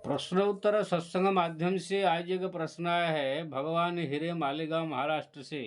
प्रश्न उत्तर सत्संग माध्यम से आज एक प्रश्न आया है भगवान हिरे मालेगांव महाराष्ट्र से।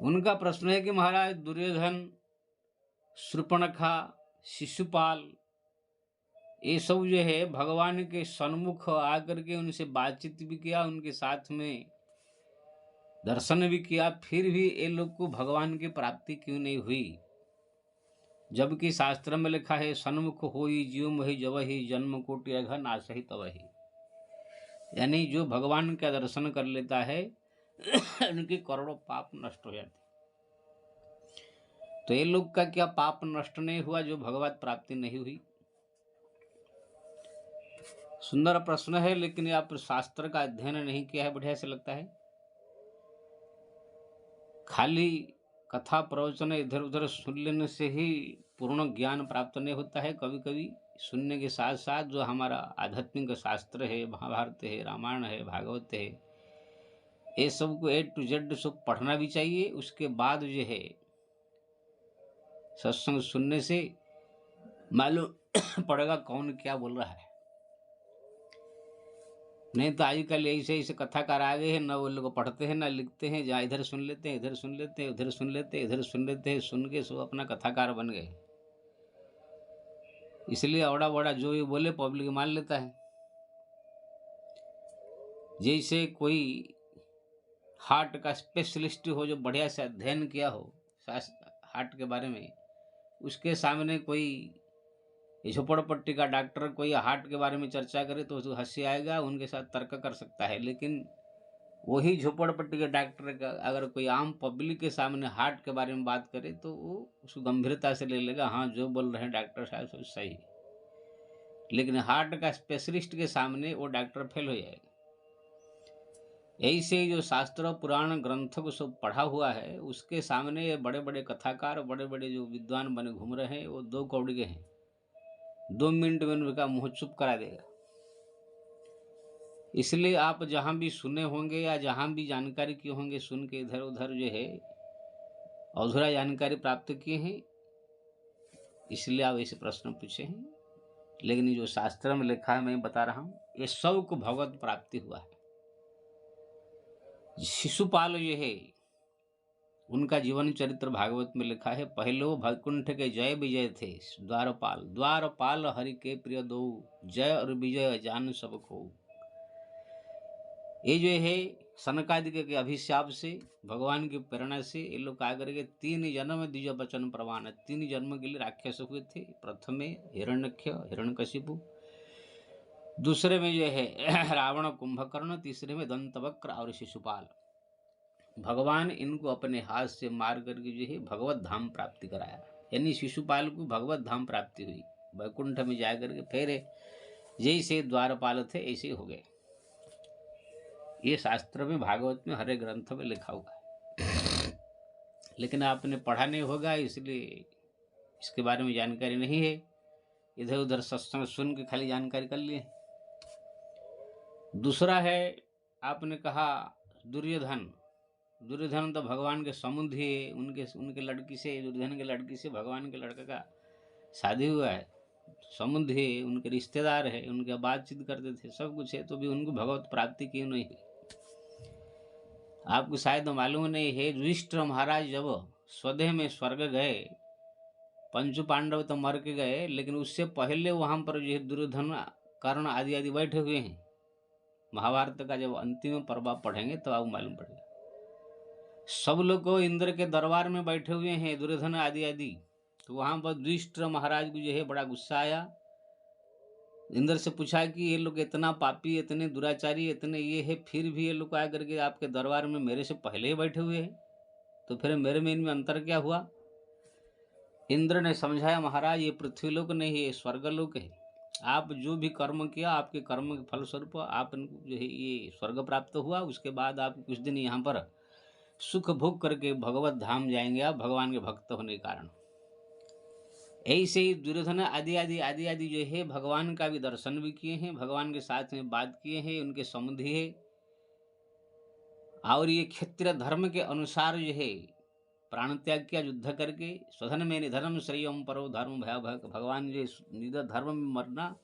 उनका प्रश्न है कि महाराज दुर्योधन, शूर्पणखा, शिशुपाल ये सब जो है भगवान के सन्मुख आकर के उनसे बातचीत भी किया, उनके साथ में दर्शन भी किया, फिर भी ये लोग को भगवान की प्राप्ति क्यों नहीं हुई? जबकि शास्त्र में लिखा है सन्मुख होई जीव मोहि जवहि जन्म कोटि अघ नासहि तवहि। यानी जो भगवान का दर्शन कर लेता है उनके करोड़ों पाप नष्ट हो जाते। तो ये लोग का क्या पाप नष्ट नहीं हुआ जो भगवत प्राप्ति नहीं हुई? सुंदर प्रश्न है, लेकिन आप शास्त्र का अध्ययन नहीं किया है, बढ़िया से लगता है। खाली कथा प्रवचन इधर उधर सुन लेने से ही पूर्ण ज्ञान प्राप्त नहीं होता है। कभी कभी सुनने के साथ साथ जो हमारा आध्यात्मिक शास्त्र है, महाभारत है, रामायण है, भागवत है, ये सब को A to Z सब पढ़ना भी चाहिए। उसके बाद जो है सत्संग सुनने से मालूम पड़ेगा कौन क्या बोल रहा है। नहीं तो आजकल ऐसे ऐसे कथाकार आ गए हैं, न वो लोग पढ़ते हैं ना लिखते हैं, जहाँ इधर सुन लेते हैं, इधर सुन लेते हैं, उधर सुन लेते हैं, इधर सुन लेते हैं, सुन के सब अपना कथाकार बन गए। इसलिए औड़ा बड़ा जो ये बोले पब्लिक मान लेता है। जैसे कोई हार्ट का स्पेशलिस्ट हो जो बढ़िया से अध्ययन किया हो हार्ट के बारे में, उसके सामने कोई झोपड़पट्टी का डॉक्टर कोई हार्ट के बारे में चर्चा करे तो उसको हंसी आएगा, उनके साथ तर्क कर सकता है। लेकिन वही झोपड़पट्टी के डॉक्टर का अगर कोई आम पब्लिक के सामने हार्ट के बारे में बात करे तो वो उसको गंभीरता से ले लेगा, हाँ जो बोल रहे हैं डॉक्टर साहब सब सही। लेकिन हार्ट का स्पेशलिस्ट के सामने वो डॉक्टर फेल हो जाएगा। ऐसे जो शास्त्र पुराण ग्रंथों को सब पढ़ा हुआ है, उसके सामने ये बड़े बड़े कथाकार, बड़े बड़े जो विद्वान बने घूम रहे हैं, वो 2 कौड़ी के हैं। 2 मिनट में उनका मुँह चुप करा देगा। इसलिए आप जहाँ भी सुने होंगे या जहाँ भी जानकारी किए होंगे, सुन के इधर उधर जो है अधूरा जानकारी प्राप्त किए हैं, इसलिए आप ऐसे प्रश्न पूछे हैं। लेकिन जो शास्त्र में लिखा है, मैं बता रहा हूँ, ये सब को भगवत प्राप्ति हुआ है। शिशुपाल जो है उनका जीवन चरित्र भागवत में लिखा है। पहले वो वैकुंठ के जय विजय थे, द्वारपाल द्वारपाल हरि के प्रिय दो, जय और विजय जान सब को। ये जो है सनकादिक के अभिशाप से, भगवान की प्रेरणा से ये लोग आकर के 3 जन्म द्विज वचन प्रवान, 3 जन्म के लिए राक्षस हुए थे। प्रथम में हिरण्यक्ष हिरण्यकशिपु, दूसरे में जो है रावण कुंभकर्ण, तीसरे में दंतवक्र और शिशुपाल। भगवान इनको अपने हाथ से मार करके जो है भगवत धाम प्राप्ति कराया। यानी शिशुपाल को भगवत धाम प्राप्ति हुई, वैकुंठ में जाकर के फिर जैसे द्वारपाल थे ऐसे हो गए। ये शास्त्र में भागवत में हरे ग्रंथ में लिखा हुआ है, लेकिन आपने पढ़ा नहीं होगा, इसलिए इसके बारे में जानकारी नहीं है। इधर उधर सत्संग सुन के खाली जानकारी कर लिए। दूसरा है, आपने कहा दुर्योधन। दुर्योधन तो भगवान के समुद्री है, उनके लड़की से, दुर्योधन के लड़की से भगवान के लड़के का शादी हुआ है, समुद्री है, उनके रिश्तेदार है, उनके बातचीत करते थे, सब कुछ है, तो भी उनको भगवत प्राप्ति क्यों नहीं हुई? आपको शायद मालूम नहीं है, युधिष्ठिर महाराज जब स्वदेह में स्वर्ग गए, पंचु पांडव तो मर के गए, लेकिन उससे पहले वहां पर जो दुर्योधन कर्ण आदि आदि बैठे हुए हैं। महाभारत का जब अंतिम पर्व पढ़ेंगे तो आपको मालूम पड़ेगा। सब लोग को इंद्र के दरबार में बैठे हुए हैं, दुर्योधन आदि आदि। तो वहां पर युधिष्ठिर महाराज को जो है बड़ा गुस्सा आया। इंद्र से पूछा कि ये लोग इतना पापी, इतने दुराचारी, इतने ये है, फिर भी ये लोग आकर के आपके दरबार में मेरे से पहले ही बैठे हुए हैं, तो फिर मेरे में इनमें अंतर क्या हुआ? इंद्र ने समझाया, महाराज ये पृथ्वीलोक नहीं है, ये स्वर्गलोक है। आप जो भी कर्म किया, आपके कर्म के फलस्वरूप आप जो है ये स्वर्ग प्राप्त हुआ। उसके बाद आप कुछ दिन यहाँ पर सुख भोग करके भगवत धाम जाएंगे आप, भगवान के भक्त होने के कारण। ऐसे ही दुर्योधन आदि आदि आदि आदि जो है भगवान का भी दर्शन भी किए हैं, भगवान के साथ में बात किए हैं, उनके संबंधी है। और ये क्षत्रिय धर्म के अनुसार जो है प्राण त्याग किया, युद्ध करके। स्वधन में निधनम श्रेयम परो धर्म भय, भगवान जो निधर धर्म में मरना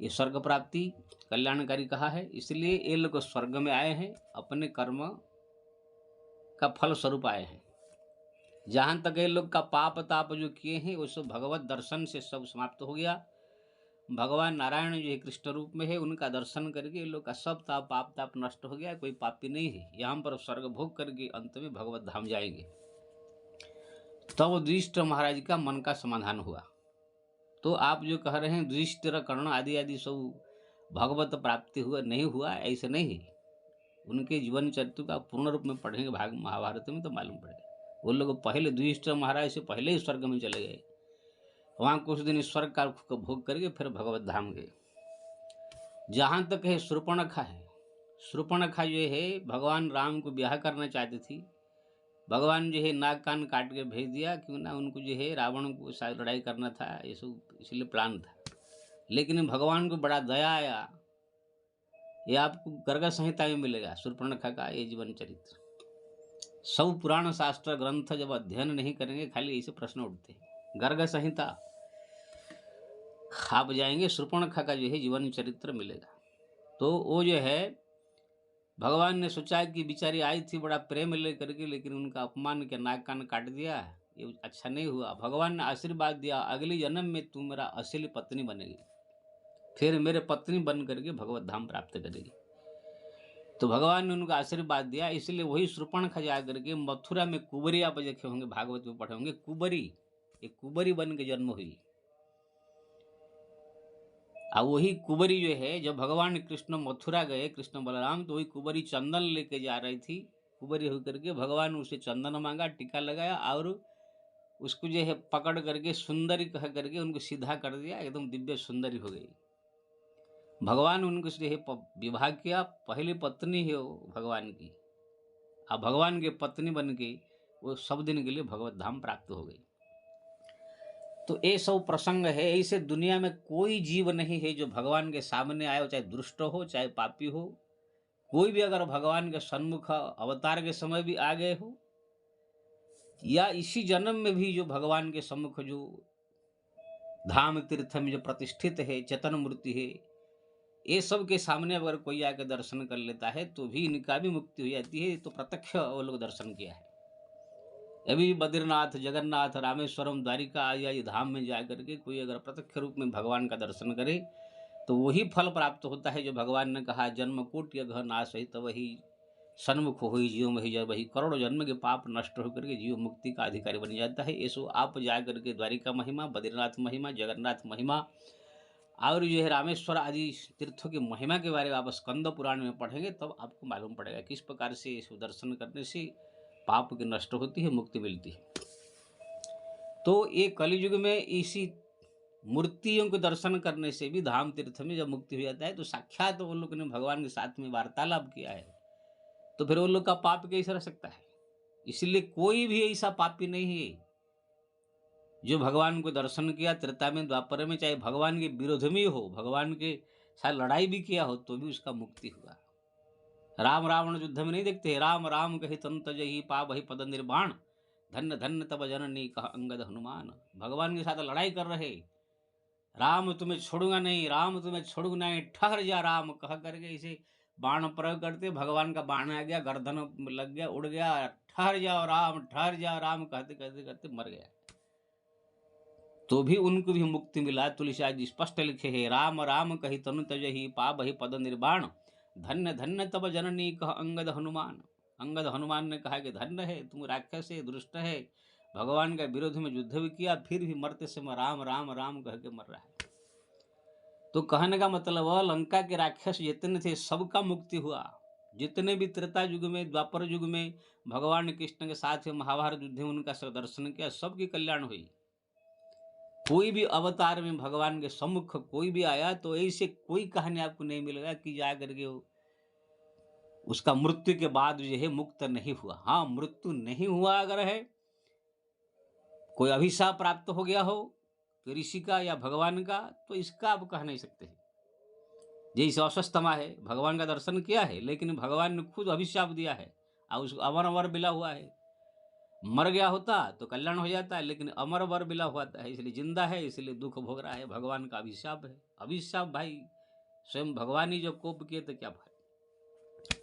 ये स्वर्ग प्राप्ति कल्याणकारी कहा है, इसलिए ये लोग स्वर्ग में आए हैं, अपने कर्म का फल स्वरूप आए हैं। जहाँ तक ये लोग का पाप ताप जो किए हैं वो सब भगवत दर्शन से सब समाप्त हो गया। भगवान नारायण जो है कृष्ण रूप में है, उनका दर्शन करके ये लोग का सब पाप ताप नष्ट हो गया, कोई पापी नहीं है। यहाँ पर स्वर्ग भोग करके अंत में भगवत धाम जाएंगे। तब युधिष्ठिर महाराज का मन का समाधान हुआ। तो आप जो कह रहे हैं युधिष्ठिर कर्ण आदि आदि सब भगवत प्राप्ति हुआ, नहीं हुआ, ऐसे नहीं है। उनके जीवन चरित्र का पूर्ण रूप में पढ़ेंगे भाग महाभारत में तो मालूम पड़ेगा। वो लोग पहले युधिष्ठिर महाराज से पहले ही स्वर्ग में चले गए, वहाँ कुछ दिन स्वर्ग का भोग करके फिर भगवत धाम गए। जहाँ तक है शूर्पणखा है, शूर्पणखा जो है भगवान राम को ब्याह करना चाहती थी। भगवान जो है नाक कान काट के भेज दिया, क्यों ना उनको जो है रावण को शायद लड़ाई करना था, ये सब इसलिए प्लान था। लेकिन भगवान को बड़ा दया आया। ये आपको गर्ग संहिता में मिलेगा शूर्पणखा का ये जीवन चरित्र। सब पुराण शास्त्र ग्रंथ जब अध्ययन नहीं करेंगे, खाली ऐसे प्रश्न उठते हैं। गर्ग संहिता आप जाएंगे, शूर्पणखा का जो है जीवन चरित्र मिलेगा। तो वो जो है भगवान ने सोचा कि बेचारी आई थी बड़ा प्रेम लेकर के, लेकिन उनका अपमान के नाक कान काट दिया, ये अच्छा नहीं हुआ। भगवान ने आशीर्वाद दिया, अगले जन्म में तू मेरा असली पत्नी बनेगी, फिर मेरे पत्नी बन करके भगवत धाम प्राप्त करेगी। तो भगवान ने उनको आशीर्वाद दिया, इसलिए वही शूर्पणखा जा करके मथुरा में कुबरी, आप देखे होंगे भागवत में पढ़े होंगे, कुबरी, ये कुबरी बन के जन्म हुई। और वही कुबरी जो है जब भगवान कृष्ण मथुरा गए, कृष्ण बलराम, तो वही कुबरी चंदन लेके जा रही थी। कुबरी होकर के भगवान उसे चंदन मांगा, टीका लगाया और उसको जो है पकड़ करके सुंदरी कह करके उनको सीधा कर दिया, एकदम दिव्य सुंदरी हो गई। भगवान उनको से विवाह किया, पहली पत्नी है वो भगवान की, अब भगवान की पत्नी बन के वो सब दिन के लिए भगवत धाम प्राप्त हो गई। तो ये सब प्रसंग है। ऐसे दुनिया में कोई जीव नहीं है जो भगवान के सामने आए, चाहे दुष्ट हो चाहे पापी हो, कोई भी अगर भगवान के सन्मुख अवतार के समय भी आ गए हो, या इसी जन्म में भी जो भगवान के सम्मुख जो धाम तीर्थ में जो प्रतिष्ठित है चेतन मूर्ति है, ये सब के सामने अगर कोई आकर दर्शन कर लेता है तो भी इनका भी मुक्ति हो जाती है। तो प्रत्यक्ष वो लोग दर्शन किया है। अभी बद्रीनाथ, जगन्नाथ, रामेश्वरम, द्वारिका आदि धाम में जा करके कोई अगर प्रत्यक्ष रूप में भगवान का दर्शन करे तो वही फल प्राप्त होता है जो भगवान ने कहा, जन्म कोटि घ नाश ही तब वही सन्मुख हो जीव में ही, जब वही करोड़ जन्म के पाप नष्ट होकर के जीव मुक्ति का अधिकारी बन जाता है। ऐसो आप जा करके द्वारिका महिमा, बद्रीनाथ महिमा, जगन्नाथ महिमा और जो है रामेश्वर आदि तीर्थों की महिमा के बारे में आप स्कंद पुराण में पढ़ेंगे, तब आपको मालूम पड़ेगा किस प्रकार से इस दर्शन करने से पाप की नष्ट होती है, मुक्ति मिलती है। तो ये कलयुग में इसी मूर्तियों के दर्शन करने से भी धाम तीर्थ में जब मुक्ति हो जाता है, तो साक्षात वो लोग ने भगवान के साथ में वार्तालाप किया है, तो फिर वो लोग का पाप कैसे रह सकता है। इसलिए कोई भी ऐसा पापी नहीं है जो भगवान को दर्शन किया त्रेता में द्वापर में, चाहे भगवान के विरोध में हो, भगवान के साथ लड़ाई भी किया हो, तो भी उसका मुक्ति हुआ। राम रावण युद्ध में नहीं देखते, राम राम कही तंत जही पा वही पद निर्वाण, धन्य धन्य तब जननी कह अंगद हनुमान। भगवान के साथ लड़ाई कर रहे, राम तुम्हें छोड़ूंगा नहीं, राम तुम्हें छोड़ूंगा नहीं, ठहर जा राम कह करके इसे बाण प्रयोग करते, भगवान का बाण आ गया, गर्दन लग गया, उड़ गया, ठहर जाओ राम, ठहर जाओ राम कहते कहते कहते मर गया। तो भी उनको भी मुक्ति मिला। तुलसीदास जी स्पष्ट लिखे है, राम राम कही तनु तजहि पा बही पद निर्वाण, धन्य धन्य तब जननी कह अंगद हनुमान। अंगद हनुमान ने कहा कि धन्य है, तुम राक्षस है, दुष्ट है, भगवान का विरोध में युद्ध भी किया, फिर भी मरते समय राम राम राम कह के मर रहा है। तो कहने का मतलब लंका के राक्षस जितने थे सबका मुक्ति हुआ। जितने भी त्रेता युग में, द्वापर युग में भगवान कृष्ण के साथ महाभारत युद्ध में उनका दर्शन किया, सबकी कल्याण हुई। कोई भी अवतार में भगवान के सम्मुख कोई भी आया तो ऐसे कोई कहानी आपको नहीं मिलेगा कि जा करके उसका मृत्यु के बाद जो है मुक्त नहीं हुआ। हाँ, मृत्यु नहीं हुआ अगर है, कोई अभिशाप प्राप्त हो गया हो तो ऋषि का या भगवान का, तो इसका आप कह नहीं सकते। जैसे अश्वत्थामा है, भगवान का दर्शन किया है लेकिन भगवान ने खुद अभिशाप दिया है और उसको अमर अमर मिला हुआ है। मर गया होता तो कल्याण हो जाता है, लेकिन अमर वर मिला हुआ है, इसलिए जिंदा है, इसलिए दुख भोग रहा है। भगवान का अभिशाप है। अभिशाप भाई स्वयं भगवान ही जब कोप किए तो क्या भाई,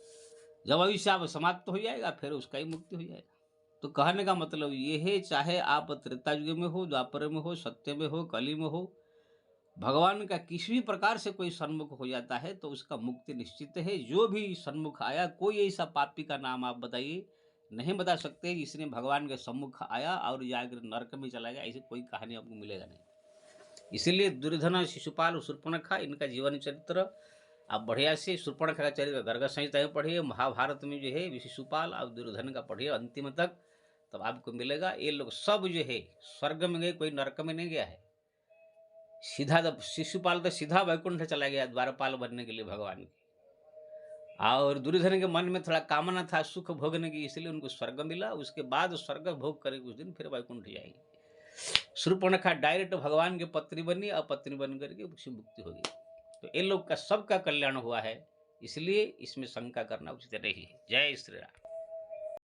जब अभिशाप समाप्त हो जाएगा फिर उसका ही मुक्ति हो जाएगा। तो कहने का मतलब ये है, चाहे आप त्रेता युग में हो, द्वापर में हो, सत्य में हो, कली में हो, भगवान का किसी भी प्रकार से कोई सन्मुख हो जाता है तो उसका मुक्ति निश्चित है। जो भी सन्मुख आया, कोई ऐसा पापी का नाम आप बताइए, नहीं बता सकते जिसने भगवान के सम्मुख आया और जाकर नरक में चला गया, ऐसी कोई कहानी आपको मिलेगा नहीं। इसीलिए दुर्योधन, शिशुपाल, शूर्पणखा, इनका जीवन चरित्र आप बढ़िया से, शूर्पणखा का चरित्र गर्ग संहिता में पढ़िए, महाभारत में जो है शिशुपाल और दुर्योधन का पढ़िए अंतिम तक, तब आपको मिलेगा। ये लोग सब जो है स्वर्ग में गए, कोई नरक में नहीं गया है। सीधा शिशुपाल तो सीधा वैकुंठ चला गया द्वारपाल बनने के लिए भगवान के, और दुर्योधन के मन में थोड़ा कामना था सुख भोगने की, इसलिए उनको स्वर्ग मिला। उसके बाद स्वर्ग भोग करे कुछ दिन फिर वैकुंठ जाएंगे। शूर्पणखा डायरेक्ट भगवान की पत्नी बनी और पत्नी बन करके उसकी मुक्ति हो गई। तो इन लोग का सबका कल्याण हुआ है, इसलिए इसमें शंका करना उचित नहीं है। जय श्री राम।